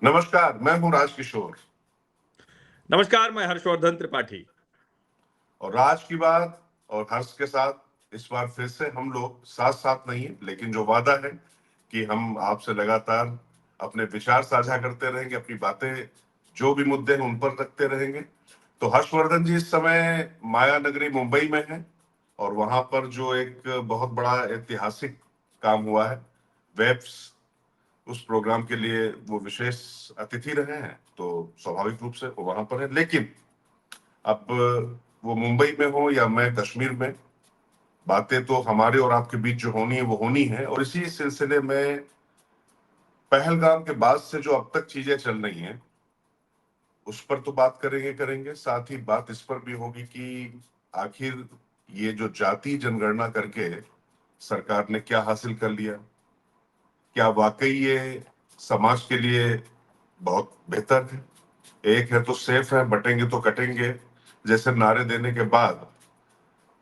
नमस्कार, मैं हूँ राजकिशोर। नमस्कार, मैं हर्षवर्धन त्रिपाठी। और आज की बात और हर्ष के साथ इस बार फिर से हम लोग साथ साथ नहीं है, लेकिन जो वादा है कि हम आपसे लगातार अपने विचार साझा करते रहेंगे, अपनी बातें जो भी मुद्दे हैं उन पर रखते रहेंगे। तो हर्षवर्धन जी इस समय माया नगरी मुंबई में है और वहां पर जो एक बहुत बड़ा ऐतिहासिक काम हुआ है, वेब्स, उस प्रोग्राम के लिए वो विशेष अतिथि रहे हैं, तो स्वाभाविक रूप से वो वहां पर है। लेकिन अब वो मुंबई में हो या मैं कश्मीर में, बातें तो हमारे और आपके बीच जो होनी है वो होनी है। और इसी सिलसिले में पहलगाम के बाद से जो अब तक चीजें चल रही हैं उस पर तो बात करेंगे, साथ ही बात इस पर भी होगी कि आखिर ये जो जाति जनगणना करके सरकार ने क्या हासिल कर लिया, क्या वाकई ये समाज के लिए बहुत बेहतर है। एक है तो सेफ है, बटेंगे तो कटेंगे जैसे नारे देने के बाद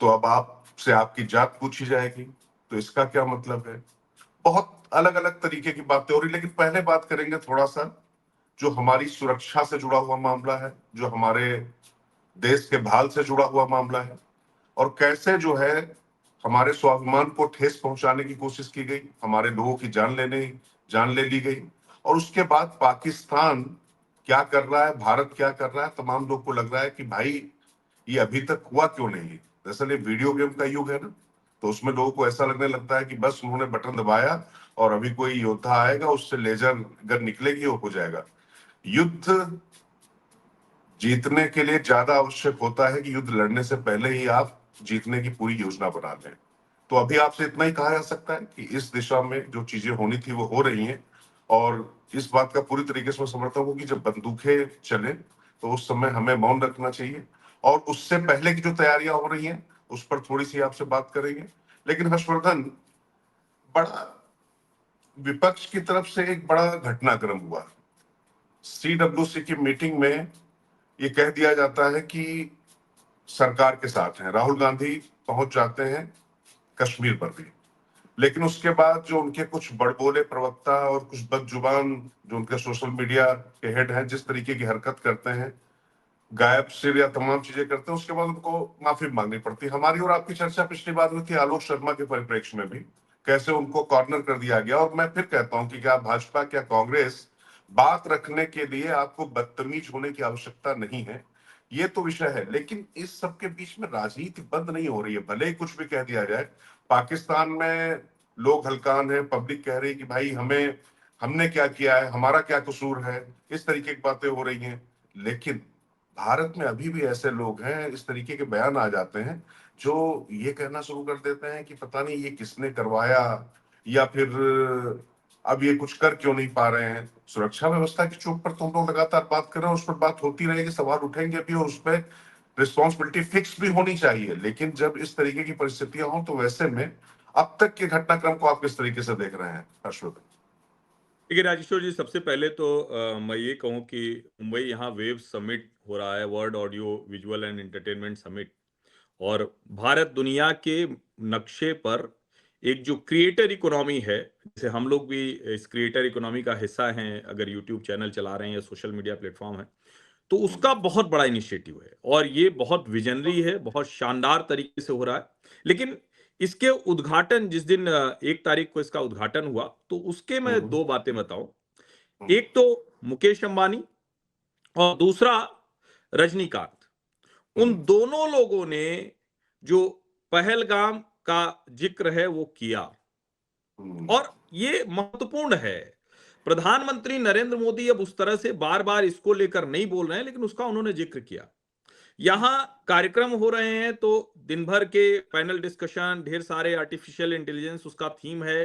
तो अब आपसे आपकी जात पूछी जाएगी, तो इसका क्या मतलब है। बहुत अलग अलग तरीके की बातें हो रही, लेकिन पहले बात करेंगे थोड़ा सा जो हमारी सुरक्षा से जुड़ा हुआ मामला है, जो हमारे देश के भाल से जुड़ा हुआ मामला है, और कैसे जो है हमारे स्वाभिमान को ठेस पहुंचाने की कोशिश की गई, हमारे लोगों की जान ले ली गई। और उसके बाद पाकिस्तान क्या कर रहा है, भारत क्या कर रहा है, तमाम लोग को लग रहा है कि भाई ये अभी तक हुआ क्यों नहीं। दरअसल ये वीडियो गेम का युग है ना, तो उसमें लोगों को ऐसा लगने लगता है कि बस उन्होंने बटन दबाया और अभी कोई योद्धा आएगा, उससे लेजर गन निकलेगी, वो हो जाएगा। युद्ध जीतने के लिए ज्यादा आवश्यक होता है कि युद्ध लड़ने से पहले ही आप जीतने की पूरी योजना बना लें। तो अभी आपसे इतना ही कहा जा सकता है कि इस दिशा में जो चीजें होनी थी वो हो रही हैं। और इस बात का पूरी तरीके से मैं समर्थन हूं कि जब बंदूकें चले तो उस समय हमें मौन रखना चाहिए। और उससे पहले की जो तैयारियां हो रही हैं उस पर थोड़ी सी आपसे बात करेंगे। लेकिन हर्षवर्धन, बड़ा विपक्ष की तरफ से एक बड़ा घटनाक्रम हुआ। सीडब्ल्यूसी की मीटिंग में ये कह दिया जाता है कि सरकार के साथ हैं, राहुल गांधी पहुंच जाते हैं कश्मीर पर भी। लेकिन उसके बाद जो उनके कुछ बड़बोले प्रवक्ता और कुछ बदजुबान जो उनके सोशल मीडिया के हेड हैं, जिस तरीके की हरकत करते हैं, गायब सिर या तमाम चीजें करते हैं, उसके बाद उनको माफी मांगनी पड़ती है। हमारी और आपकी चर्चा पिछली बार हुई थी आलोक शर्मा के परिप्रेक्ष्य में भी, कैसे उनको कॉर्नर कर दिया गया। और मैं फिर कहता हूं कि क्या भाजपा, क्या कांग्रेस, बात रखने के लिए आपको बदतमीज होने की आवश्यकता नहीं है। ये तो विषय है, लेकिन इस सबके बीच में राजनीति बंद नहीं हो रही है, भले ही कुछ भी कह दिया जाए। पाकिस्तान में लोग हलकान है, पब्लिक कह रही है कि भाई हमने क्या किया है, हमारा क्या कसूर है, इस तरीके की बातें हो रही हैं। लेकिन भारत में अभी भी ऐसे लोग हैं, इस तरीके के बयान आ जाते हैं जो ये कहना शुरू कर देते हैं कि पता नहीं ये किसने करवाया, या फिर अब ये कुछ कर क्यों नहीं पा रहे हैं। सुरक्षा व्यवस्था की चूक पर तो हम लोग लगातार बात कर रहे हैं, उस पर बात होती रहेगी, सवाल उठेंगे भी और उस पर रिस्पॉन्सिबिलिटी फिक्स भी होनी चाहिए। लेकिन जब इस तरीके की परिस्थितियां हो तो वैसे में अब तक के घटनाक्रम को आप किस तरीके से देख रहे हैं हर्षवर्धन? देखिए राजेश्वर जी, सबसे पहले तो मैं ये कहूँ कि मुंबई यहाँ वेव समिट हो रहा है, world audio visual and entertainment summit. और भारत दुनिया के नक्शे पर एक जो क्रिएटर इकोनॉमी है, जैसे हम लोग भी इस क्रिएटर इकोनॉमी का हिस्सा हैं, अगर यूट्यूब चैनल चला रहे हैं या सोशल मीडिया प्लेटफॉर्म है, तो उसका बहुत बड़ा इनिशिएटिव है और ये बहुत विजनरी है, बहुत शानदार तरीके से हो रहा है। लेकिन इसके उद्घाटन जिस दिन 1 तारीख को इसका उद्घाटन हुआ, तो उसके मैं हम्म, 2 बातें बताऊं। हम्म, एक तो मुकेश अंबानी और दूसरा रजनीकांत। उन हम्म, दोनों लोगों ने जो पहलगाम का जिक्र है वो किया हम्म, और ये महत्वपूर्ण है। प्रधानमंत्री नरेंद्र मोदी अब उस तरह से बार बार इसको लेकर नहीं बोल रहे हैं, लेकिन उसका उन्होंने जिक्र किया। यहाँ कार्यक्रम हो रहे हैं तो दिन भर के पैनल डिस्कशन, ढेर सारे आर्टिफिशियल इंटेलिजेंस उसका थीम है,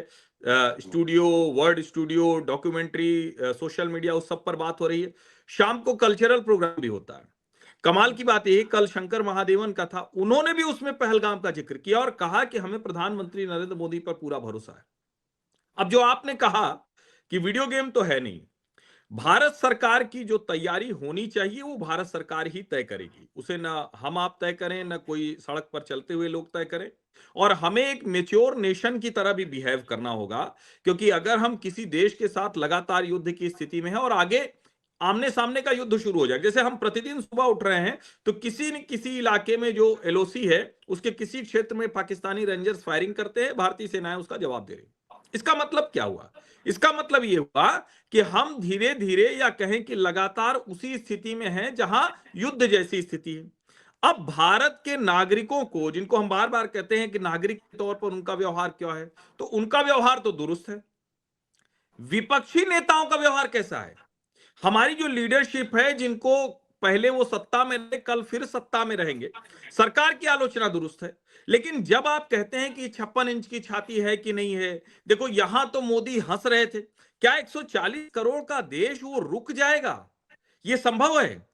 studio, word studio, documentary, social media, उस सब पर बात हो रही है। शाम को कल्चरल प्रोग्राम भी होता है। कमाल की बात यह, कल शंकर महादेवन का था, उन्होंने भी उसमें पहलगाम का जिक्र किया और कहा कि हमें प्रधानमंत्री नरेंद्र मोदी पर पूरा भरोसा है। अब जो आपने कहा कि वीडियो गेम तो है नहीं, भारत सरकार की जो तैयारी होनी चाहिए वो भारत सरकार ही तय करेगी, उसे ना हम आप तय करें ना कोई सड़क पर चलते हुए लोग तय करें। और हमें एक मेच्योर नेशन की तरह भी बिहेव करना होगा, क्योंकि अगर हम किसी देश के साथ लगातार युद्ध की स्थिति में है और आगे आमने सामने का युद्ध शुरू हो जाए, जैसे हम प्रतिदिन सुबह उठ रहे हैं तो किसी न किसी इलाके में जो एलओसी है उसके किसी क्षेत्र में पाकिस्तानी रेंजर्स फायरिंग करते हैं, भारतीय सेनाएं उसका जवाब दे रही। इसका मतलब क्या हुआ? इसका मतलब यह हुआ कि हम धीरे धीरे या कहें कि लगातार उसी स्थिति में हैं जहां युद्ध जैसी स्थिति है। अब भारत के नागरिकों को, जिनको हम बार बार कहते हैं कि नागरिक के तौर पर उनका व्यवहार क्या है, तो उनका व्यवहार तो दुरुस्त है। विपक्षी नेताओं का व्यवहार कैसा है? हमारी जो लीडरशिप है, जिनको पहले वो सत्ता में रहे, कल फिर सत्ता में रहेंगे, सरकार की आलोचना दुरुस्त है। लेकिन जब आप कहते हैं कि 56 इंच की छाती है कि नहीं है, देखो यहां तो मोदी हंस रहे थे, क्या 140 करोड़ का देश वो रुक जाएगा? ये संभव है?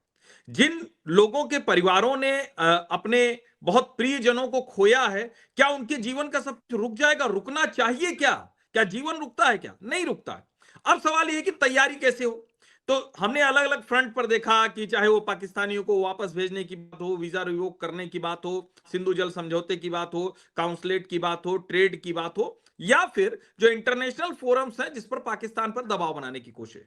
जिन लोगों के परिवारों ने अपने बहुत प्रियजनों को खोया है, क्या उनके जीवन का सब कुछ रुक जाएगा? रुकना चाहिए क्या? क्या जीवन रुकता है? क्या नहीं रुकता है। अब सवाल यह है कि तैयारी कैसे हो। तो हमने अलग अलग फ्रंट पर देखा कि चाहे वो पाकिस्तानियों को वापस भेजने की बात हो, वीजा रिवोक करने की बात हो, सिंधु जल समझौते की बात हो, काउंसलेट की बात हो, ट्रेड की बात हो, या फिर जो इंटरनेशनल फोरम्स हैं जिस पर पाकिस्तान पर दबाव बनाने की कोशिश।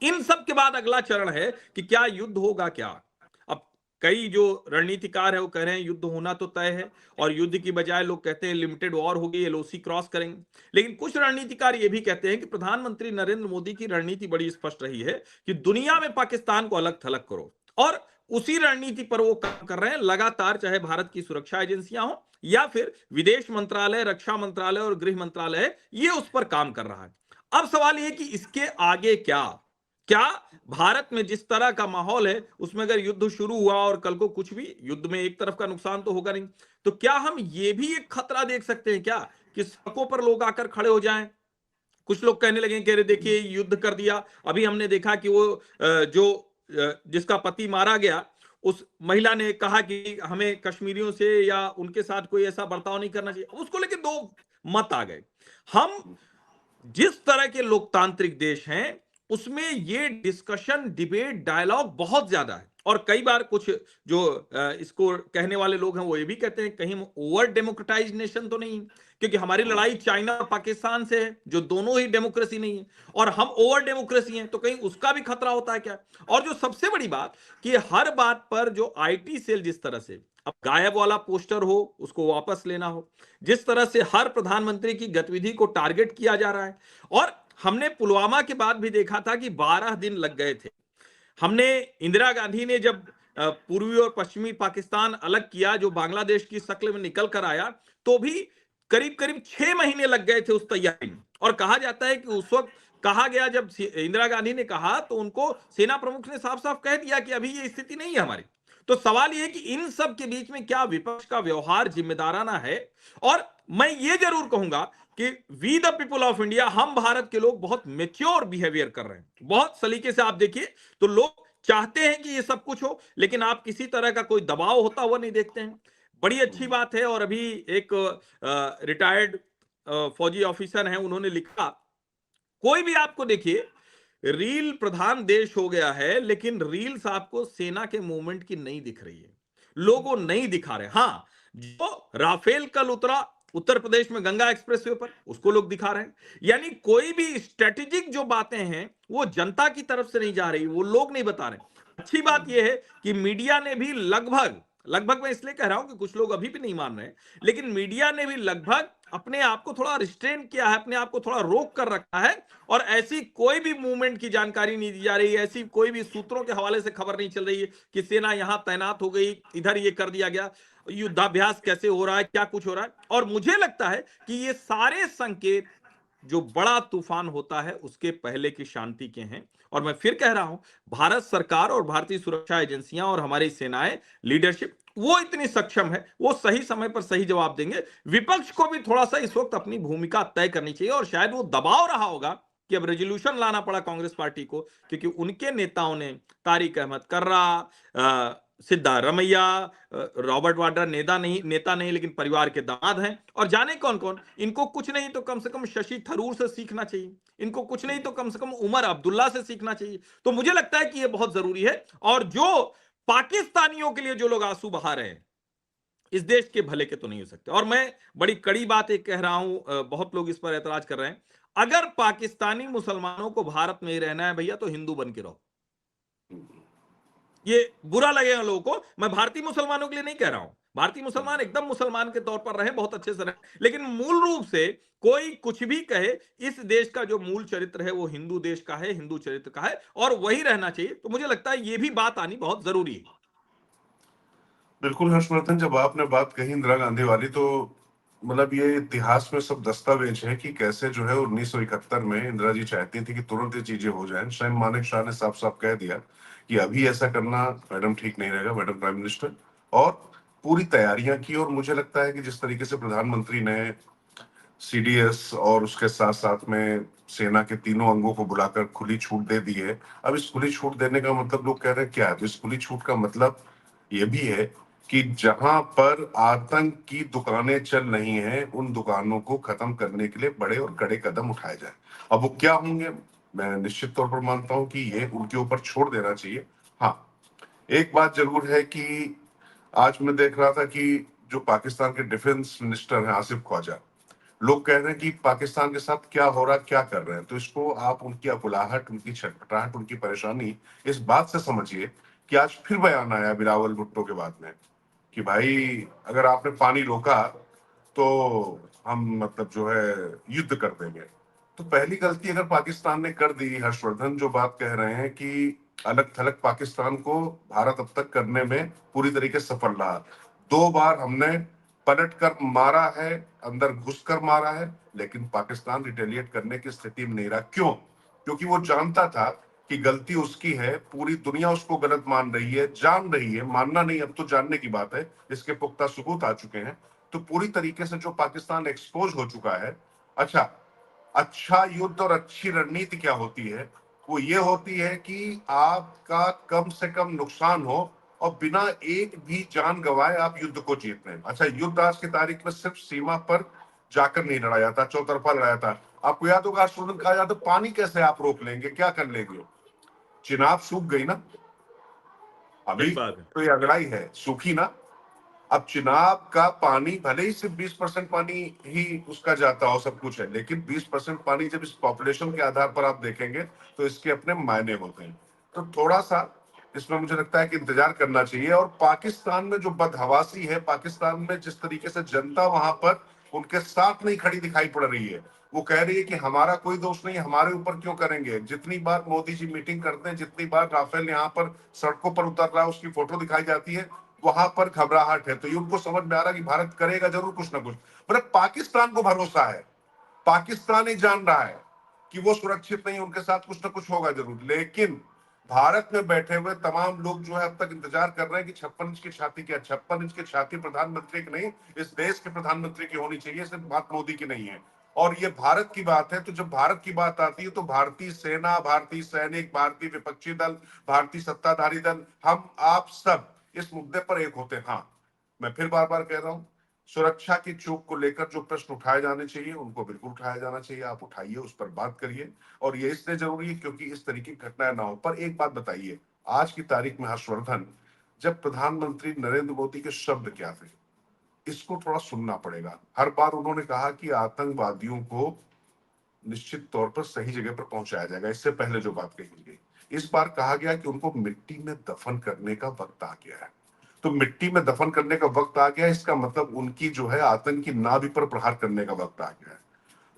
इन सब के बाद अगला चरण है कि क्या युद्ध होगा क्या। अब कई जो रणनीतिकार है वो कह रहे हैं युद्ध होना तो तय है, और युद्ध की बजाय लोग कहते हैं लिमिटेड वॉर होगी, एलओसी क्रॉस करेंगे। लेकिन कुछ रणनीतिकार ये भी कहते हैं कि प्रधानमंत्री नरेंद्र मोदी की रणनीति बड़ी स्पष्ट रही है कि दुनिया में पाकिस्तान को अलग थलग करो, और उसी रणनीति पर वो काम कर रहे हैं लगातार, चाहे भारत की सुरक्षा एजेंसियां हो या फिर विदेश मंत्रालय, रक्षा मंत्रालय और गृह मंत्रालय है, ये उस पर काम कर रहा है। अब सवाल यह कि इसके आगे क्या, क्या भारत में जिस तरह का माहौल है उसमें अगर युद्ध शुरू हुआ और कल को कुछ भी, युद्ध में एक तरफ का नुकसान तो होगा नहीं, तो क्या हम ये भी एक खतरा देख सकते हैं क्या कि सड़कों पर लोग आकर खड़े हो जाएं? कुछ लोग कहने लगे कि अरे देखिए युद्ध कर दिया। अभी हमने देखा कि वो जिसका पति मारा गया, उस महिला ने कहा कि हमें कश्मीरियों से या उनके साथ कोई ऐसा बर्ताव नहीं करना चाहिए। उसको लेके दो मत आ गए। हम जिस तरह के लोकतांत्रिक देश हैं उसमें ये डिस्कशन, डिबेट, डायलॉग बहुत ज्यादा है। और कई बार कुछ जो इसको कहने वाले लोग हैं वो ये भी कहते हैं कहीं हम ओवर डेमोक्रेटाइज नेशन तो नहीं, क्योंकि हमारी लड़ाई चाइना और पाकिस्तान से है जो दोनों ही डेमोक्रेसी नहीं है, और हम ओवर डेमोक्रेसी हैं, तो कहीं उसका भी खतरा होता है क्या? और जो सबसे बड़ी बात कि हर बात पर जो आईटी सेल जिस तरह से अब गायब वाला पोस्टर हो उसको वापस लेना हो, जिस तरह से हर प्रधानमंत्री की गतिविधि को टारगेट किया जा रहा है। और हमने पुलवामा के बाद भी देखा था कि 12 दिन लग गए थे। हमने इंदिरा गांधी ने जब पूर्वी और पश्चिमी पाकिस्तान अलग किया, जो बांग्लादेश की शक्ल में निकल कर आया, तो भी करीब करीब 6 महीने लग गए थे उस तैयारी में। और कहा जाता है कि उस वक्त कहा गया, जब इंदिरा गांधी ने कहा तो उनको सेना प्रमुख ने साफ साफ कह दिया कि अभी ये स्थिति नहीं है हमारी। तो सवाल यह है कि इन सब के बीच में क्या विपक्ष का व्यवहार जिम्मेदाराना है? और मैं ये जरूर कहूंगा कि we the people of India, हम भारत के लोग बहुत मेच्योर बिहेवियर कर रहे हैं, बहुत सलीके से। आप देखिए तो लोग चाहते हैं कि ये सब कुछ हो, लेकिन आप किसी तरह का कोई दबाव होता हुआ नहीं देखते हैं। बड़ी अच्छी बात है। और अभी एक रिटायर्ड फौजी ऑफिसर हैं, उन्होंने लिखा, कोई भी आपको देखिए रील प्रधान देश हो गया है, लेकिन रील्स आपको सेना के मूवमेंट की नहीं दिख रही है, लोगों नहीं दिखा रहे। हां, जो राफेल कल उतरा उत्तर प्रदेश में गंगा एक्सप्रेसवे पर, उसको लोग दिखा रहे हैं। यानी कोई भी स्ट्रेटेजिक जो बातें हैं वो जनता की तरफ से नहीं जा रही, वो लोग नहीं बता रहे। अच्छी बात यह है कि मीडिया ने भी लगभग लगभग, मैं इसलिए कह रहा हूं कि कुछ लोग अभी भी नहीं मान रहे, लेकिन मीडिया ने भी लगभग अपने आप को थोड़ा रिस्ट्रेन किया है, अपने आप को थोड़ा रोक कर रखा है, और ऐसी कोई भी मूवमेंट की जानकारी नहीं दी जा रही है, ऐसी कोई भी सूत्रों के हवाले से खबर नहीं चल रही है कि सेना यहां तैनात हो गई, इधर ये कर दिया गया, युद्धाभ्यास कैसे हो रहा है, क्या कुछ हो रहा है। और मुझे लगता है कि ये सारे संकेत जो बड़ा तूफान होता है उसके पहले की शांति के हैं। और मैं फिर कह रहा हूं, भारत सरकार और भारतीय सुरक्षा एजेंसियां और हमारी सेनाएं, लीडरशिप वो इतनी सक्षम है, वो सही समय पर सही जवाब देंगे। विपक्ष को भी थोड़ा सा इस वक्त अपनी भूमिका तय करनी चाहिए, और शायद वो दबाव रहा होगा कि अब रेजोल्यूशन लाना पड़ा कांग्रेस पार्टी को, क्योंकि उनके नेताओं ने, तारिक अहमद कर्रा, सिद्धारमैया, रॉबर्ट वाड्रा नेता नहीं लेकिन परिवार के दामाद हैं, और जाने कौन कौन। इनको कुछ नहीं तो कम से कम शशि थरूर से सीखना चाहिए, इनको कुछ नहीं तो कम से कम उमर अब्दुल्ला से सीखना चाहिए। तो मुझे लगता है कि यह बहुत जरूरी है। और जो पाकिस्तानियों के लिए जो लोग आंसू बहा रहे हैं, इस देश के भले के तो नहीं हो सकते। और मैं बड़ी कड़ी बात एक कह रहा हूं, बहुत लोग इस पर ऐतराज कर रहे हैं, अगर पाकिस्तानी मुसलमानों को भारत में ही रहना है भैया, तो हिंदू बन के रहो। ये बुरा लगेगा लोगों को, मैं भारतीय मुसलमानों के लिए नहीं कह रहा हूं, भारतीय मुसलमान एकदम मुसलमान के तौर पर रहे, बहुत अच्छे से रहे, लेकिन मूल रूप से कोई कुछ भी कहे, इस देश का जो मूल चरित्र है वो हिंदू देश का है, हिंदू चरित्र का है, और वही रहना चाहिए। तो मुझे लगता है ये भी बात आनी बहुत जरूरी है। बिल्कुल हर्षवर्धन, जब आपने बात कही इंदिरा गांधी वाली, तो मतलब ये इतिहास में सब दस्तावेज है कि कैसे जो है 1971 में इंदिरा जी चाहती थी कि तुरंत ये चीजें हो जाएं। स्वयं मानेक शाह ने साफ साफ कह दिया कि अभी ऐसा करना मैडम ठीक नहीं रहेगा, मैडम प्राइम मिनिस्टर, और पूरी तैयारियां की। और मुझे लगता है कि जिस तरीके से प्रधानमंत्री ने सीडीएस और उसके साथ साथ में सेना के तीनों अंगों को बुलाकर खुली छूट दे दी है। अब इस खुली छूट देने का मतलब लोग कह रहे हैं क्या है, तो इस खुली छूट का मतलब ये भी है कि जहां पर आतंक की दुकानें चल रही हैं, उन दुकानों को खत्म करने के लिए बड़े और कड़े कदम उठाए जाए। अब वो क्या होंगे, मैं निश्चित तौर पर मानता हूं कि ये उनके ऊपर छोड़ देना चाहिए। हाँ, एक बात जरूर है कि आज मैं देख रहा था कि जो पाकिस्तान के डिफेंस मिनिस्टर हैं आसिफ ख्वाजा, लोग कह रहे हैं कि पाकिस्तान के साथ क्या हो रहा, क्या कर रहे हैं। तो इसको आप उनकी अकुलाहट, उनकी छटपटाहट, उनकी परेशानी इस बात से समझिए कि आज फिर बयान आया बिलावल भुट्टो के बाद में कि भाई अगर आपने पानी रोका तो हम मतलब जो है युद्ध कर देंगे। तो पहली गलती अगर पाकिस्तान ने कर दी, हर्षवर्धन जो बात कह रहे हैं कि अलग थलग पाकिस्तान को भारत अब तक करने में पूरी तरीके से सफल रहा। 2 बार हमने पलट कर मारा है, अंदर घुस कर मारा है, लेकिन पाकिस्तान रिटेलिएट करने की स्थिति में नहीं रहा। क्यों? क्योंकि वो जानता था कि गलती उसकी है, पूरी दुनिया उसको गलत मान रही है, जान रही है, मानना नहीं अब तो जानने की बात है, इसके पुख्ता सबूत आ चुके हैं। तो पूरी तरीके से जो पाकिस्तान एक्सपोज हो चुका है। अच्छा, अच्छा युद्ध और अच्छी रणनीति क्या होती है? वो ये होती है कि आपका कम से कम नुकसान हो और बिना एक भी जान गंवाए आप युद्ध को जीत लें। अच्छा, युद्ध आज की तारीख में सिर्फ सीमा पर जाकर नहीं लड़ा जाता, चौतरफा लड़ा जाता। आपको याद होगा स्टूडेंट कहा जाता, पानी कैसे आप रोक लेंगे, क्या कर लेंगे? चिनाब सूख गई ना, सही अभी बात है। तो ये अगड़ाई है, सूखी ना। अब चिनाब का पानी भले ही सिर्फ 20% पानी ही उसका जाता हो, सब कुछ है, लेकिन 20% पानी जब इस पॉपुलेशन के आधार पर आप देखेंगे तो इसके अपने मायने होते हैं। तो थोड़ा सा इसमें मुझे लगता है कि इंतजार करना चाहिए। और पाकिस्तान में जो बदहवासी है, पाकिस्तान में जिस तरीके से जनता वहां पर उनके साथ नहीं खड़ी दिखाई पड़ रही है, वो कह रही है कि हमारा कोई दोष नहीं, हमारे ऊपर क्यों करेंगे। जितनी बार मोदी जी मीटिंग करते हैं, जितनी बार राफेल यहाँ पर सड़कों पर उतर रहा है, उसकी फोटो दिखाई जाती है, वहां पर घबराहट है। तो ये उनको समझ में आ रहा है कि भारत करेगा जरूर कुछ ना कुछ। पर पाकिस्तान को भरोसा है, पाकिस्तान ही जान रहा है कि वो सुरक्षित नहीं, उनके साथ कुछ ना कुछ होगा जरूर। लेकिन भारत में बैठे हुए तमाम लोग जो है अब तक इंतजार कर रहे हैं कि 56 इंच की छाती, क्या 56 इंच की छाती प्रधानमंत्री की नहीं, इस देश के प्रधानमंत्री की होनी चाहिए, सिर्फ बात मोदी की नहीं है। और ये भारत की बात है, तो जब भारत की बात आती है तो भारतीय सेना, भारतीय सैनिक, भारतीय विपक्षी दल, भारतीय सत्ताधारी दल, हम आप सब इस मुद्दे पर एक होते हैं। हाँ, मैं फिर बार बार कह रहा हूं, सुरक्षा की चूक को लेकर जो प्रश्न उठाए जाने चाहिए उनको बिल्कुल उठाया जाना चाहिए। आप उठाइए, उस पर बात करिए। और ये इसलिए जरूरी है क्योंकि इस तरीके की घटनाएं ना हो। पर एक बात बताइए, आज की तारीख में हर्षवर्धन, जब प्रधानमंत्री नरेंद्र मोदी के शब्द क्या थे, इसको थोड़ा सुनना पड़ेगा। हर बार उन्होंने कहा कि आतंकवादियों को निश्चित तौर पर सही जगह पर पहुंचाया जाएगा। इससे पहले जो बात कही गई, इस बार कहा गया कि उनको मिट्टी में दफन करने का वक्त आ गया है। तो मिट्टी में दफन करने का वक्त आ गया, इसका मतलब उनकी जो है आतंकी नाभि पर प्रहार करने का वक्त आ गया है।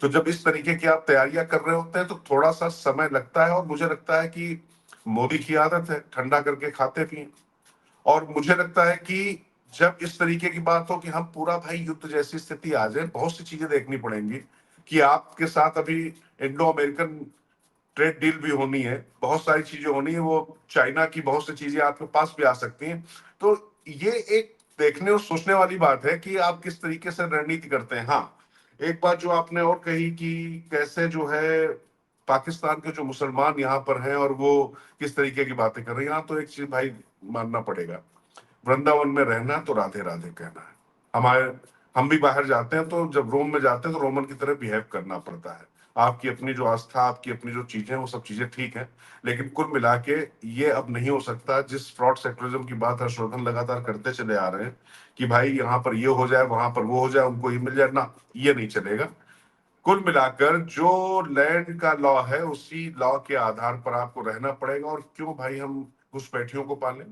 तो जब इस तरीके की आप तैयारियां कर रहे होते हैं तो थोड़ा सा समय लगता है। और मुझे लगता है कि मोदी की आदत है ठंडा करके खाते पिए। और मुझे लगता है कि जब इस तरीके की बात हो कि हम पूरा भाई युद्ध जैसी स्थिति आ जाए, बहुत सी चीजें देखनी पड़ेंगी कि आपके साथ अभी इंडो अमेरिकन ट्रेड डील भी होनी है, बहुत सारी चीजें होनी है, वो चाइना की बहुत सी चीजें आपके पास भी आ सकती हैं। तो ये एक देखने और सोचने वाली बात है कि आप किस तरीके से रणनीति करते हैं। हाँ, एक बात जो आपने और कही कि कैसे जो है पाकिस्तान के जो मुसलमान यहाँ पर हैं और वो किस तरीके की बातें कर रहे हैं, यहाँ तो एक चीज भाई मानना पड़ेगा, वृंदावन में रहना तो राधे राधे कहना है। हमारे हम भी बाहर जाते हैं तो जब रोम में जाते हैं तो रोमन की तरह बिहेव करना पड़ता है। आपकी अपनी जो आस्था, आपकी अपनी जो चीजें, वो सब चीजें ठीक है, लेकिन कुल मिला के ये अब नहीं हो सकता। जिस फ्रॉड सेक्टरिज्म की बात हर्षवर्धन लगातार करते चले आ रहे हैं कि भाई यहाँ पर ये हो जाए, वहां पर वो हो जाए, उनको ये मिल जाए, ना, ये नहीं चलेगा। कुल मिलाकर जो लैंड का लॉ है, उसी लॉ के आधार पर आपको रहना पड़ेगा। और क्यों भाई हम घुसपैठियों को पालें?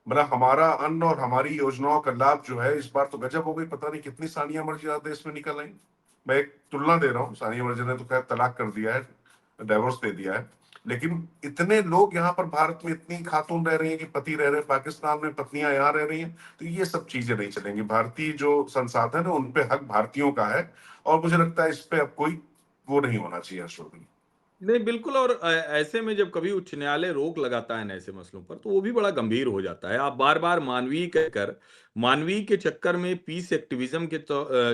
मतलब हमारा अन्न और हमारी योजनाओं का लाभ जो है, इस बार तो गजब हो गई। पता नहीं कितनी सानिया मिर्जा देश में निकल आई। मैं एक तुलना दे रहा हूँ, सानिया मिर्जा ने तो खैर तलाक कर दिया है, डाइवोर्स दे दिया है, लेकिन इतने लोग यहाँ पर भारत में, इतनी खातून रह रही हैं कि पति रह रहे हैं पाकिस्तान में, पत्नियां यहाँ रह रही हैं। तो ये सब चीजें नहीं चलेंगी। भारतीय जो संसाधन है उन पे हक भारतीयों का है, और मुझे लगता है इस पे अब कोई वो नहीं होना चाहिए हर्षवर्धन। नहीं, बिल्कुल। और ऐसे में जब कभी उच्च न्यायालय रोक लगाता है न ऐसे मसलों पर, तो वो भी बड़ा गंभीर हो जाता है। आप बार-बार मानवीय कहकर, मानवीय के चक्कर में, पीस एक्टिविज्म के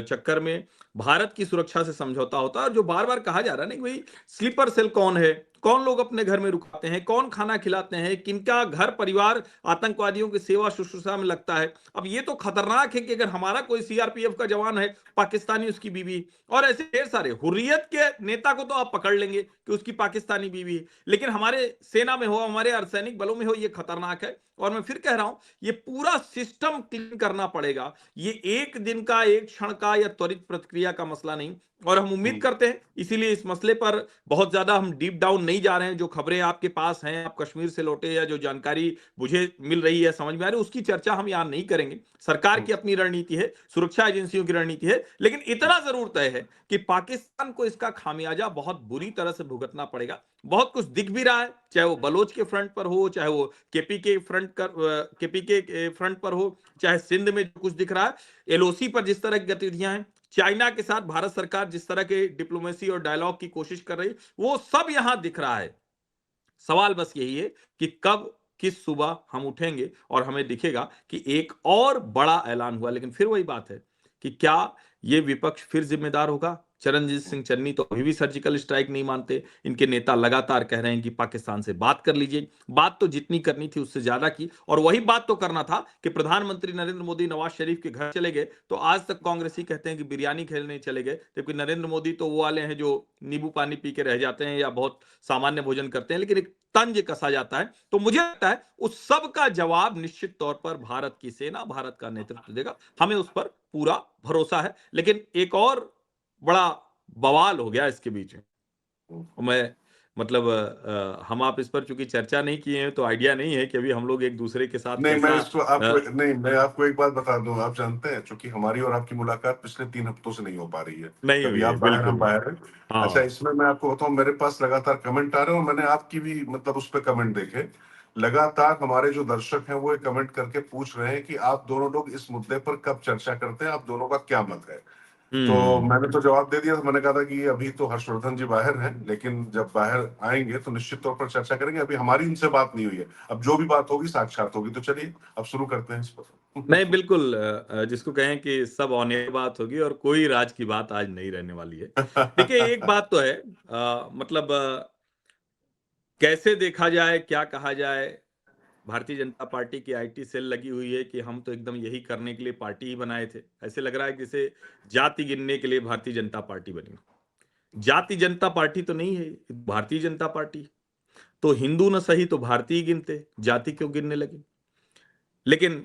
चक्कर में भारत की सुरक्षा से समझौता होता है। और जो बार-बार कहा जा रहा है ना कि भई स्लीपर सेल कौन है? कौन लोग अपने घर में रुकाते हैं? कौन खाना खिलाते हैं? किनका घर परिवार आतंकवादियों की सेवा शुश्रूषा में लगता है? अब ये तो खतरनाक है कि अगर हमारा कोई सीआरपीएफ का जवान है, पाकिस्तानी उसकी बीवी, और ऐसे ढेर सारे हुर्रियत के नेता को तो आप पकड़ लेंगे कि उसकी पाकिस्तानी बीवी है, लेकिन हमारे सेना में हो, हमारे अर्धसैनिक बलों में हो, ये खतरनाक है। और मैं फिर कह रहा हूं, ये पूरा सिस्टम क्लीन करना पड़ेगा। ये एक दिन का, एक क्षण का या त्वरित प्रतिक्रिया का मसला नहीं। और हम उम्मीद करते हैं, इसीलिए इस मसले पर बहुत ज्यादा हम डीप डाउन नहीं जा रहे हैं। जो खबरें आपके पास हैं, आप कश्मीर से लौटे, या जो जानकारी मुझे मिल रही है, समझ में आ रही है, उसकी चर्चा हम यहां नहीं करेंगे। सरकार की अपनी रणनीति है, सुरक्षा एजेंसियों की रणनीति है, लेकिन इतना जरूर तय है कि पाकिस्तान को इसका खामियाजा बहुत बुरी तरह से भुगतना पड़ेगा। बहुत कुछ दिख भी रहा है, चाहे वो बलोच के फ्रंट पर हो, चाहे वो केपी के फ्रंट पर हो, चाहे सिंध में जो कुछ दिख रहा है, एलओसी पर जिस तरह की गतिविधियां हैं, चाइना के साथ भारत सरकार जिस तरह के डिप्लोमेसी और डायलॉग की कोशिश कर रही है, वो सब यहां दिख रहा है। सवाल बस यही है कि कब, किस सुबह हम उठेंगे और हमें दिखेगा कि एक और बड़ा ऐलान हुआ। लेकिन फिर वही बात है कि क्या ये विपक्ष फिर जिम्मेदार होगा? चरणजीत सिंह चन्नी तो अभी भी सर्जिकल स्ट्राइक नहीं मानते। इनके नेता लगातार कह रहे हैं कि पाकिस्तान से बात कर लीजिए। बात तो जितनी करनी थी उससे ज्यादा की, और वही बात तो करना था कि प्रधानमंत्री नरेंद्र मोदी नवाज शरीफ के घर चले गए, तो आज तक कांग्रेसी कहते हैं कि बिरयानी खेलने चले गए, जबकि नरेंद्र मोदी तो वो वाले हैं जो नींबू पानी पी के रह जाते हैं या बहुत सामान्य भोजन करते हैं, लेकिन एक तंज कसा जाता है। तो मुझे लगता है उस सब का जवाब निश्चित तौर पर भारत की सेना, भारत का नेतृत्व देगा। हमें उस पर पूरा भरोसा है। लेकिन एक और बड़ा बवाल हो गया इसके बीच में। मैं मतलब हम आप इस पर चूंकि चर्चा नहीं किए हैं, तो आइडिया नहीं है कि अभी हम लोग एक दूसरे के साथ नहीं, मैं कैसा इसको आपको नहीं, मैं आपको एक बात बता दूं। आप जानते हैं, चूंकि हमारी और आपकी मुलाकात पिछले 3 हफ्तों से नहीं हो पा रही है। नहीं हुई कभी है। आप बाहर, हम बिल्कुल। बाहर हैं। अच्छा, हाँ। इसमें मैं आपको बताऊं, मेरे पास लगातार कमेंट आ रहे हैं, और मैंने आपकी भी मतलब उस पर कमेंट देखे। लगातार हमारे जो दर्शक हैं वो ये कमेंट करके पूछ रहे हैं कि आप दोनों लोग इस मुद्दे पर कब चर्चा करते हैं, आप दोनों का क्या मत है। तो हम्म। मैंने तो जवाब दे दिया था। मैंने कहा था कि अभी तो हर्षवर्धन जी बाहर हैं, लेकिन जब बाहर आएंगे तो निश्चित तौर पर चर्चा करेंगे। अभी हमारी उनसे बात नहीं हुई है। अब जो भी बात होगी साक्षात होगी। तो चलिए अब शुरू करते हैं इस नहीं, पर। बिल्कुल। जिसको कहें कि सब ऑन एयर बात होगी और कोई राज की बात आज नहीं रहने वाली है। देखिए, एक बात तो है, मतलब कैसे देखा जाए, क्या कहा जाए, भारतीय जनता पार्टी की आईटी सेल लगी हुई है कि हम तो एकदम यही करने के लिए पार्टी ही बनाए थे। ऐसे लग रहा है कि जैसे जाति गिनने के लिए भारतीय जनता पार्टी बनी हो। जाति जनता पार्टी तो नहीं है, ये भारतीय जनता पार्टी। तो हिंदू न सही तो भारतीय गिनते, जाति क्यों गिनने लगे? लेकिन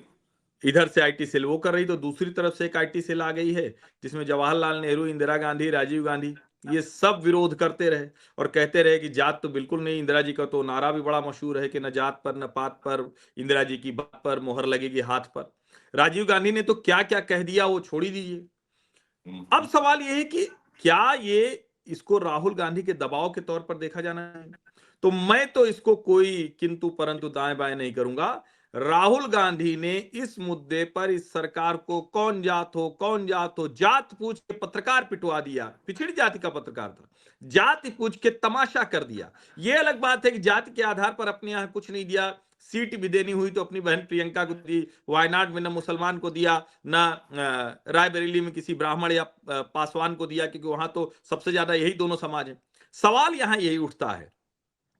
इधर से आईटी सेल वो कर रही, तो दूसरी तरफ से एक आईटी सेल आ गई है जिसमें जवाहरलाल नेहरू, इंदिरा गांधी, राजीव गांधी, ये सब विरोध करते रहे और कहते रहे कि जात तो बिल्कुल नहीं। इंदिरा जी का तो नारा भी बड़ा मशहूर है कि न जात पर न पात पर, इंदिरा जी की बात पर मोहर लगेगी हाथ पर। राजीव गांधी ने तो क्या क्या कह दिया वो छोड़ ही दीजिए। अब सवाल ये है कि क्या ये इसको राहुल गांधी के दबाव के तौर पर देखा जाना है? तो मैं तो इसको कोई किंतु परंतु दाएं बाएं नहीं करूंगा। राहुल गांधी ने इस मुद्दे पर इस सरकार को कौन जात हो, जात पूछ के पत्रकार पिटवा दिया। पिछड़ी जाति का पत्रकार था, जाति पूछ के तमाशा कर दिया। यह अलग बात है कि जाति के आधार पर अपने यहां कुछ नहीं दिया। सीट भी देनी हुई तो अपनी बहन प्रियंका को दी, वायनाड में न मुसलमान को दिया, न रायबरेली में किसी ब्राह्मण या पासवान को दिया, क्योंकि वहां तो सबसे ज्यादा यही दोनों समाज है। सवाल यहां यही उठता है,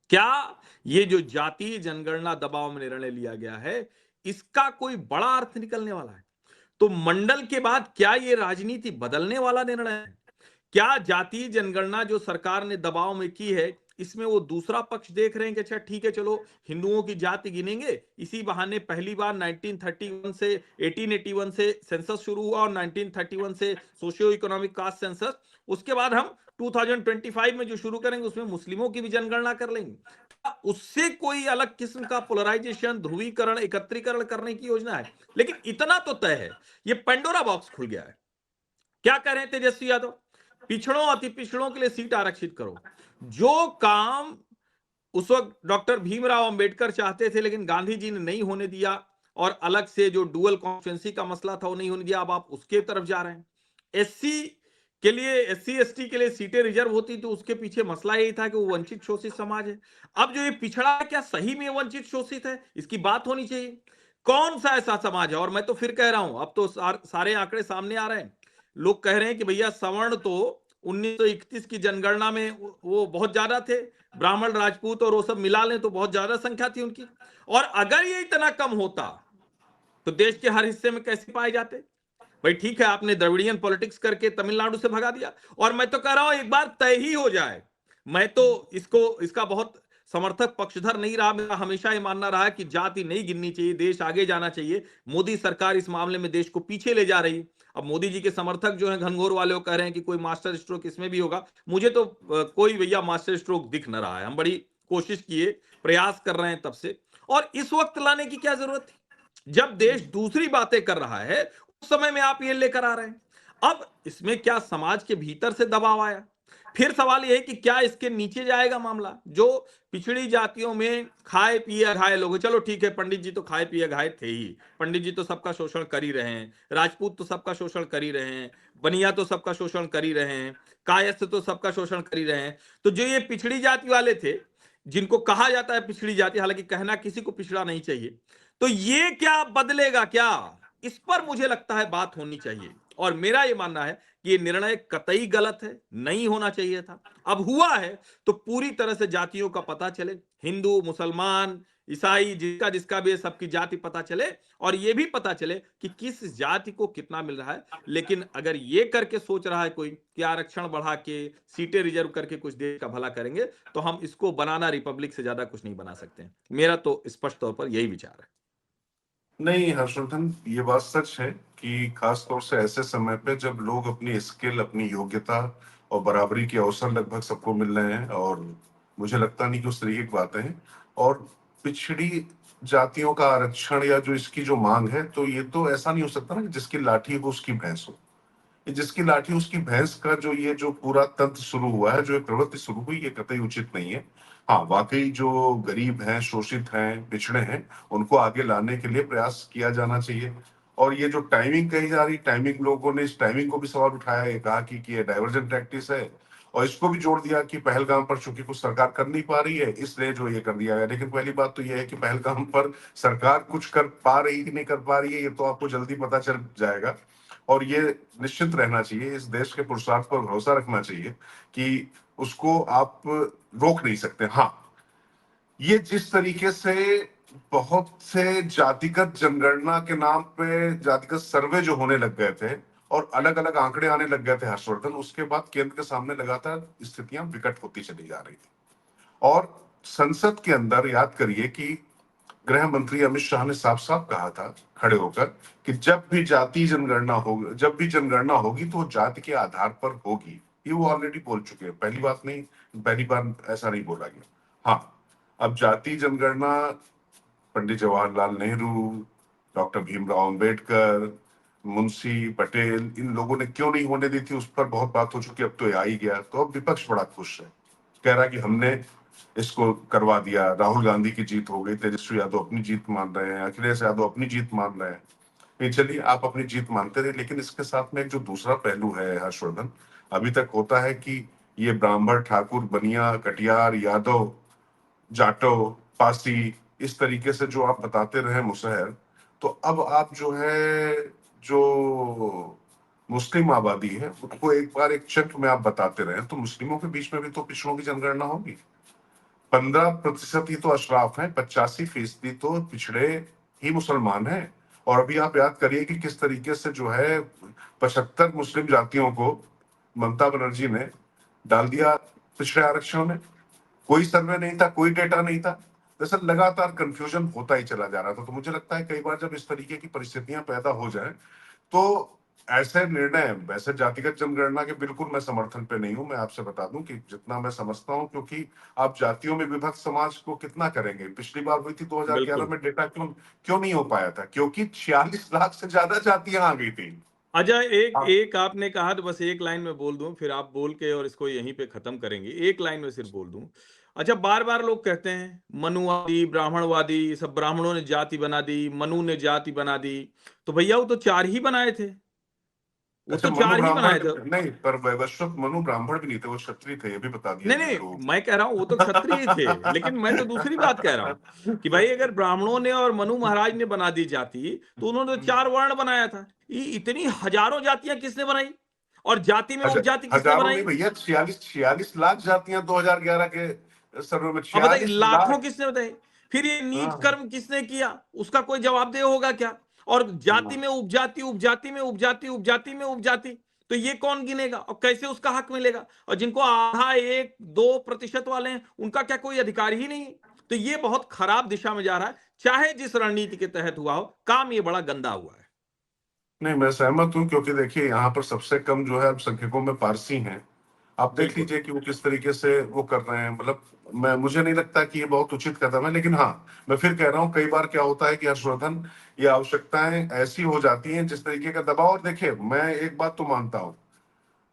क्या ये जो जातीय जनगणना दबाव में निर्णय लिया गया है, इसका कोई बड़ा अर्थ निकलने वाला है। तो मंडल के बाद क्या ये राजनीति बदलने वाला निर्णय है? क्या जातीय जनगणना जो सरकार ने दबाव में की है, इसमें वो दूसरा पक्ष देख रहे हैं कि अच्छा ठीक है, चलो हिंदुओं की जाति गिनेंगे, इसी बहाने पहली बार 1931 से 1881 से सेंसस शुरू हुआ और 1931 से सोशियो इकोनॉमिक कास्ट सेंसस, उसके बाद हम 2025 में जो शुरू करेंगे उसमें मुस्लिमों की भी जनगणना कर लेंगे। उससे कोई अलग किस्म का पोलराइजेशन, ध्रुवीकरण, एकत्रीकरण करने की योजना है। लेकिन इतना तो तय है, ये पेंडोरा बॉक्स खुल गया है। क्या कह रहे हैं तेजस्वी यादव? पिछड़ों, अति पिछड़ों के लिए सीट आरक्षित करो। जो काम उस वक्त डॉक्टर भीमराव अंबेडकर चाहते थे लेकिन गांधी जी ने नहीं होने दिया, और अलग से जो डुअल कॉन्स्टिट्यूएंसी का मसला था वो नहीं होने दिया, अब आप उसके तरफ जा रहे हैं। एससी के लिए, एससी एसटी के लिए सीटें रिजर्व होती तो उसके पीछे मसला यही था कि वो वंचित शोषित समाज है। अब जो ये पिछड़ा है, क्या सही में वंचित शोषित है? इसकी बात होनी चाहिए। कौन सा ऐसा समाज है? और मैं तो फिर कह रहा हूं, अब तो सारे आंकड़े सामने आ रहे हैं। लोग कह रहे हैं कि भैया सवर्ण तो 1931 की जनगणना में वो बहुत ज्यादा थे, ब्राह्मण, राजपूत और वो सब मिला लें तो बहुत ज्यादा संख्या थी उनकी। और अगर ये इतना कम होता तो देश के हर हिस्से में कैसे पाए जाते? भाई ठीक है, आपने द्रविडियन पॉलिटिक्स करके तमिलनाडु से भगा दिया, और मैं तो कह रहा हूं एक बार तय ही हो जाए। मैं तो इसका बहुत समर्थक पक्षधर नहीं रहा। मेरा हमेशा ये मानना रहा है कि जाति नहीं गिननी चाहिए, देश आगे जाना चाहिए। मोदी सरकार इस मामले में देश को पीछे ले जा रही। अब मोदी जी के समर्थक जो हैं घनघोर वाले, वो कह रहे हैं कि कोई मास्टर स्ट्रोक इसमें भी होगा। मुझे तो कोई भैया मास्टर स्ट्रोक दिख न रहा है। हम बड़ी कोशिश किए, प्रयास कर रहे हैं तब से, और इस वक्त लाने की क्या जरूरत थी जब देश दूसरी बातें कर रहा है? उस समय में आप ये लेकर आ रहे हैं। अब इसमें क्या समाज के भीतर से दबाव आया? फिर सवाल यह है कि क्या इसके नीचे जाएगा मामला? जो पिछड़ी जातियों में खाए पिए घाये लोग, चलो ठीक है, पंडित जी तो खाए पिए घाये थे ही, पंडित जी तो सबका शोषण कर ही रहे हैं, राजपूत तो सबका शोषण कर ही रहे हैं, बनिया तो सबका शोषण कर ही रहे हैं, कायस्थ तो सबका शोषण कर ही रहे हैं। तो जो ये पिछड़ी जाति वाले थे, जिनको कहा जाता है पिछड़ी जाति, हालांकि कहना किसी को पिछड़ा नहीं चाहिए, तो ये क्या बदलेगा क्या? इस पर मुझे लगता है बात होनी चाहिए। और मेरा ये मानना है कि ये निर्णय कतई गलत है, नहीं होना चाहिए था। अब हुआ है तो पूरी तरह से जातियों का पता चले, हिंदू, मुसलमान, ईसाई, जिसका जिसका भी है, सबकी जाति पता चले, और ये भी पता चले कि किस जाति को कितना मिल रहा है। लेकिन अगर ये करके सोच रहा है कोई कि आरक्षण बढ़ा के, सीटें रिजर्व करके कुछ देश का भला करेंगे, तो हम इसको बनाना रिपब्लिक से ज्यादा कुछ नहीं बना सकते। मेरा तो स्पष्ट तौर पर यही विचार है। नहीं हर्षवर्धन, ये बात सच है कि खास तौर से ऐसे समय पे जब लोग अपनी स्किल, अपनी योग्यता और बराबरी के अवसर लगभग सबको मिल रहे हैं, और मुझे लगता नहीं कि उस तरीके की बातें हैं, और पिछड़ी जातियों का आरक्षण या जो इसकी जो मांग है, तो ये तो ऐसा नहीं हो सकता ना कि जिसकी लाठी हो उसकी भैंस हो। ये जिसकी लाठी उसकी भैंस का जो ये जो पूरा तंत्र शुरू हुआ है, जो ये प्रवृत्ति शुरू हुई, ये कतई उचित नहीं है। हाँ, वाकई जो गरीब हैं, शोषित हैं, पिछड़े हैं, उनको आगे लाने के लिए प्रयास किया जाना चाहिए। और ये जो टाइमिंग कही जा रही, टाइमिंग, लोगों ने इस टाइमिंग को भी सवाल उठाया, ये कहा कि ये डाइवर्जेंट प्रैक्टिस है, और इसको भी जोड़ दिया कि पहलगाम पर चूंकि कुछ सरकार कर नहीं पा रही है, इसलिए जो ये कर दिया गया। लेकिन पहली बात तो ये है कि पहलगाम पर सरकार कुछ कर पा रही कि नहीं कर पा रही है, ये तो आपको जल्दी पता चल जाएगा। और ये निश्चित रहना चाहिए, इस देश के पुरुषार्थ पर भरोसा रखना चाहिए कि उसको आप रोक नहीं सकते। हाँ, ये जिस तरीके से बहुत से जातिगत जनगणना के नाम पे जातिगत सर्वे जो होने लग गए थे और अलग अलग आंकड़े आने लग गए थे हर्षवर्धन, उसके बाद केंद्र के सामने लगातार स्थितियां विकट होती चली जा रही थी। और संसद के अंदर याद करिए कि गृह मंत्री अमित शाह ने साफ साफ कहा था खड़े होकर कि जब भी जनगणना होगी तो वो जाति के आधार पर होगी। ये वो ऑलरेडी बोल चुके हैं, पहली बात नहीं, पहली बार ऐसा नहीं बोला गया। हाँ, अब जाति जनगणना पंडित जवाहरलाल नेहरू, डॉक्टर भीमराव अंबेडकर, मुंशी पटेल, इन लोगों ने क्यों नहीं होने दी थी, उस पर बहुत बात हो चुकी। अब तो ये आ ही गया, तो अब विपक्ष बड़ा खुश है, कह रहा कि हमने इसको करवा दिया। राहुल गांधी की जीत हो गई, तेजस्वी यादव अपनी जीत मान रहे हैं, अखिलेश यादव अपनी जीत मान रहे हैं। नहीं, चलिए आप अपनी जीत मानते रहे, लेकिन इसके साथ में एक जो दूसरा पहलू है हर्षवर्धन, अभी तक होता है कि ये ब्राह्मण, ठाकुर, बनिया, कटियार, यादव, जाटो, पासी, इस तरीके से जो आप बताते रहे मुसहर, तो अब आप जो है, जो मुस्लिम आबादी है, उनको एक बार एक चक्र में आप बताते रहे, तो मुस्लिमों के बीच में भी तो पिछड़ों की जनगणना होगी। 15% ही तो अशराफ हैं, 85% तो पिछड़े ही मुसलमान हैं। और अभी आप याद करिए कि किस तरीके से जो है 75 मुस्लिम जातियों को ममता बनर्जी ने डाल दिया पिछड़े आरक्षण में। कोई सर्वे नहीं था, कोई डेटा नहीं था। दरअसल लगातार कंफ्यूजन होता ही चला जा रहा था। तो मुझे लगता है कई बार जब इस तरीके की परिस्थितियां पैदा हो जाएं, तो ऐसे निर्णय, वैसे जातिगत जनगणना के बिल्कुल मैं समर्थन पे नहीं हूं। मैं आपसे बता दूं कि जितना मैं समझता हूं, क्योंकि आप जातियों में विभक्त समाज को कितना करेंगे। पिछली बार हुई थी 2011 बिल्कुल। में, डेटा क्यों क्यों नहीं हो पाया था? क्योंकि 46 लाख से ज्यादा जातियां आ गई थी। अच्छा, एक हाँ, एक आपने कहा तो बस एक लाइन में बोल दूं, फिर आप बोल के और इसको यहीं पे खत्म करेंगे। एक लाइन में सिर्फ बोल दूं। अच्छा, बार-बार लोग कहते हैं मनुवादी, ब्राह्मणवादी, सब ब्राह्मणों ने जाति बना दी, मनु ने जाति बना दी। तो भैया वो तो 4 ही बनाए थे। वो अच्छा, तो मनु 4 ही ब्राह्मण बनाए थे। नहीं, पर वैवस्वत मनु ब्राह्मण भी नहीं थे, वो क्षत्रिय थे, ये भी बता दिया नहीं, जाए नहीं, लोगों मैं कह रहा हूँ वो तो क्षत्रिय थे, लेकिन मैं तो दूसरी बात कह रहा हूँ कि भाई अगर ब्राह्मणों ने और मनु महाराज ने बना दी जाति, तो उन्होंने तो 4 वर्ण बनाया था। इतनी हजारों जातियां किसने बनाई? और जाति में अच्छा, उपजाति किसने हजारों नहीं बनाई? भैया, 46 लाख जातियां 2011 के सर्वे में, अब बताइए 46 लाखों लाख। किसने बताए? फिर ये नीच हाँ, कर्म किसने किया? उसका कोई जवाबदेह होगा क्या? और जाति हाँ। में उपजाति, उपजाति में उपजाति, उपजाति में उपजाति, तो ये कौन गिनेगा और कैसे उसका हक मिलेगा? और जिनको आधा 1-2% वाले हैं, उनका क्या कोई अधिकार ही नहीं है? तो ये बहुत खराब दिशा में जा रहा है। चाहे जिस रणनीति के तहत हुआ हो, काम ये बड़ा गंदा हुआ है। नहीं, मैं सहमत हूँ, क्योंकि देखिए यहाँ पर सबसे कम जो है अल्पसंख्यकों में पारसी हैं। आप देख बिल्कुल। लीजिए कि वो किस तरीके से वो कर रहे हैं। मतलब मैं मुझे नहीं लगता कि ये बहुत उचित कदम है, लेकिन हाँ, मैं फिर कह रहा हूँ, कई बार क्या होता है कि हर्षवर्धन, ये आवश्यकताएं ऐसी हो जाती हैं, जिस तरीके का दबाव। और देखिए, मैं एक बात तो मानता हूँ,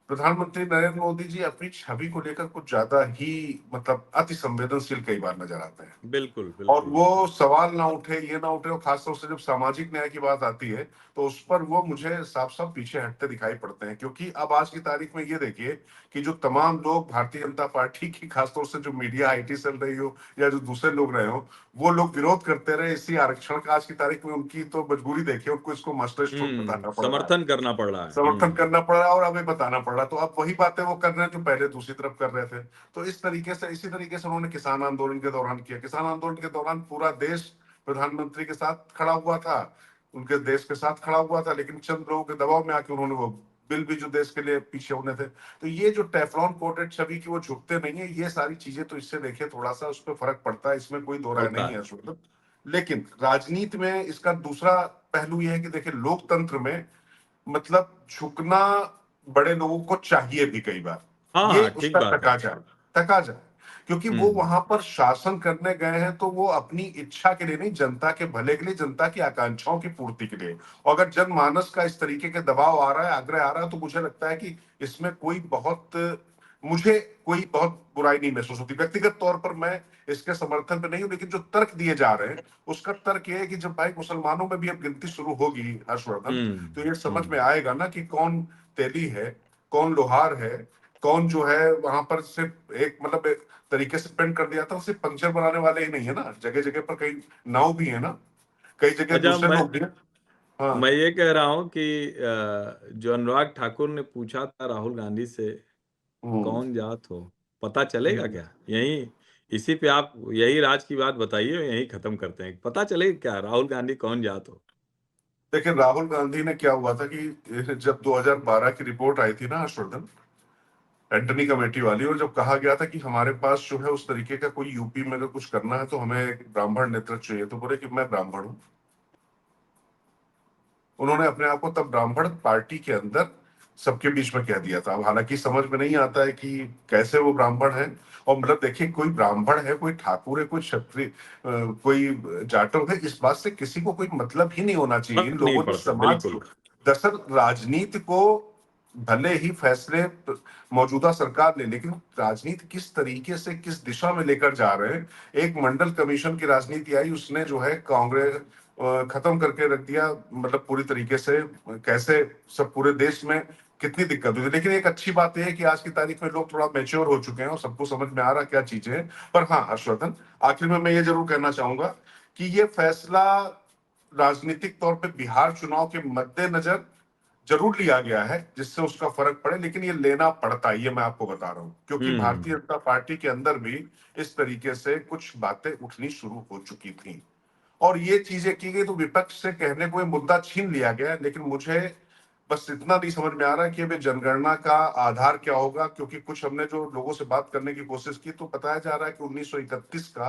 प्रधानमंत्री नरेंद्र मोदी जी अपनी छवि को लेकर कुछ ज्यादा ही, मतलब अति संवेदनशील कई बार नजर आते हैं। बिल्कुल, और बिल्कुल, वो बिल्कुल। सवाल ना उठे, ये ना उठे, और खासतौर से जब सामाजिक न्याय की बात आती है, तो उस पर वो मुझे साफ साफ पीछे हटते दिखाई पड़ते हैं। क्योंकि अब आज की तारीख में ये देखिए कि जो तमाम लोग भारतीय जनता पार्टी की, खासतौर से जो मीडिया आईटी चल रही हो या जो दूसरे लोग रहे हो, वो लोग विरोध करते रहे इसी आरक्षण का। आज की तारीख में उनकी तो मजबूरी देखिए, उनको इसको मास्टर स्ट्रोक बताना पड़ रहा है, समर्थन करना पड़ रहा है। समर्थन करना पड़ रहा है, और हमें बताना पड़ रहा है। तो अब वही बातें वो कर रहे हैं जो पहले दूसरी तरफ कर रहे थे। तो इस तरीके से, इसी तरीके से उन्होंने किसान आंदोलन के दौरान किया। किसान आंदोलन के दौरान पूरा देश प्रधानमंत्री के साथ खड़ा हुआ था, उनके देश के साथ खड़ा हुआ था, लेकिन चंद लोगों के दबाव में आके उन्होंने वो बिल भी, जो देश के लिए पीछे होने थे। तो ये जो टेफ्लॉन कोटेड छवि की वो झुकते नहीं है, ये सारी चीजें, तो इससे देखिए थोड़ा सा उस पर फर्क पड़ता है, इसमें कोई दो राय पड़ता नहीं है है। हर्षवर्धन। लेकिन राजनीति में इसका दूसरा पहलू यह है कि देखिए, लोकतंत्र में मतलब झुकना बड़े लोगों को चाहिए भी कई बार, हाँ, ये हाँ, ठीक उसका बात है। टका जाए। क्योंकि वो हुँ, वहां पर शासन करने गए हैं, तो वो अपनी इच्छा के लिए नहीं, जनता के भले के लिए, जनता की आकांक्षाओं की पूर्ति के लिए। और अगर जनमानस का इस तरीके के दबाव आ रहा है, आग्रह आ रहा है, तो मुझे लगता है कि इसमें मुझे कोई बहुत बुराई नहीं महसूस होती। व्यक्तिगत तौर पर मैं इसके समर्थन में नहीं हूं, लेकिन जो तर्क दिए जा रहे हैं, उसका तर्क ये है कि जब भाई मुसलमानों में भी अब गिनती शुरू होगी हर्षवर्धन, तो ये समझ में हुँ। आएगा ना कि कौन तेली है, कौन लोहार है, कौन जो है वहां पर सिर्फ एक, मतलब एक तरीके से पेंट कर दिया था, सिर्फ पंक्चर बनाने वाले ही नहीं है ना, जगह जगह पर कई नाव भी है ना, कई जगह अच्छा, दूसरे लोग भी हैं। मैं हाँ। ये कह रहा हूँ कि जो अनुराग ठाकुर ने पूछा था राहुल गांधी से, हम्म। कौन जात हो? पता चलेगा हम्म। क्या? यहीं इसी पे आप यही राज की बात बताइए, यहीं खत्म करते हैं। पता चलेगा क्या राहुल गांधी कौन जात हो? देखिए, राहुल गांधी ने क्या हुआ था कि जब 2012 की रिपोर्ट आई थी ना हर्षवर्धन, एंटनी कमेटी वाली, और जब कहा गया था कि हमारे पास जो है उस तरीके का कोई यूपी में अगर कुछ करना है, तो हमें एक ब्राह्मण नेतृत्व चाहिए, तो बोले कि मैं ब्राह्मण हूं। उन्होंने अपने आप को तब ब्राह्मण पार्टी के अंदर सबके बीच में कह दिया था। अब हालांकि समझ में नहीं आता है कि कैसे वो ब्राह्मण है। और मतलब देखिए, कोई ब्राह्मण है, कोई ठाकुर है, कोई क्षत्रिय, कोई जाटव है, इस बात से किसी को कोई मतलब ही नहीं होना चाहिए। इन फर्क नहीं लोगों ने पड़ता, समाज बिल्कुल। को, दरअसल राजनीति को, भले ही फैसले मौजूदा सरकार ले, लेकिन राजनीति किस तरीके से, किस दिशा में लेकर जा रहे हैं। एक मंडल कमीशन की राजनीति आई, उसने जो है कांग्रेस खत्म करके रख दिया, मतलब पूरी तरीके से। कैसे सब पूरे देश में कितनी दिक्कत हुई। लेकिन एक अच्छी बात यह है कि आज की तारीख में लोग थोड़ा मैच्योर हो चुके हैं, और सबको समझ में आ रहा क्या चीजें हैं। पर हाँ हर्षवर्धन, आखिर में मैं ये जरूर कहना चाहूंगा कि ये फैसला राजनीतिक तौर पे बिहार चुनाव के मद्देनजर जरूर लिया गया है, जिससे उसका फर्क पड़े, लेकिन ये लेना पड़ता है, ये मैं आपको बता रहा हूं, क्योंकि भारतीय हुँ, जनता पार्टी के अंदर भी इस तरीके से कुछ बातें उठनी शुरू हो चुकी थी। और ये चीजें की गई तो विपक्ष से कहने को ये मुद्दा छीन लिया गया। लेकिन मुझे बस इतना नहीं समझ में आ रहा है कि अभी जनगणना का आधार क्या होगा, क्योंकि कुछ हमने जो लोगों से बात करने की कोशिश की तो बताया जा रहा है कि 1931 का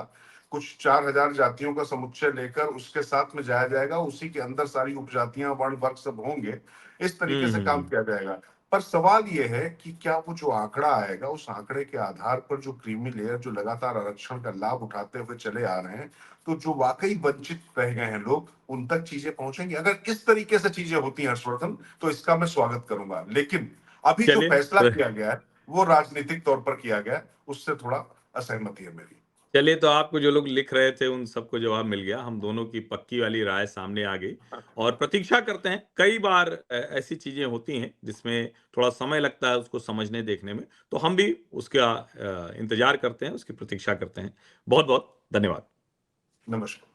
कुछ 4000 जातियों का समुच्चय लेकर उसके साथ में जाया जाएगा, उसी के अंदर सारी उपजातियां वर्ण वर्ग सब होंगे, इस तरीके से काम हम्म। किया जाएगा। पर सवाल ये है कि क्या वो जो आंकड़ा आएगा उस आंकड़े के आधार पर जो क्रीमी लेयर जो लगातार आरक्षण का लाभ उठाते हुए चले आ रहे हैं, तो जो वाकई वंचित रह गए हैं लोग, उन तक चीजें पहुंचेंगी। अगर इस तरीके से चीजें होती हैं हर्षवर्धन, तो इसका मैं स्वागत करूंगा। लेकिन अभी जो चलिए फैसला तो किया गया है वो राजनीतिक तौर पर किया गया है, उससे थोड़ा असहमति है मेरी। चलिए, तो आपको जो लोग लिख रहे थे उन सबको जवाब मिल गया। हम दोनों की पक्की वाली राय सामने आ गई और प्रतीक्षा करते हैं। कई बार ऐसी चीजें होती हैं जिसमें थोड़ा समय लगता है उसको समझने देखने में, तो हम भी उसका इंतजार करते हैं, उसकी प्रतीक्षा करते हैं। बहुत बहुत धन्यवाद। नमस्कार।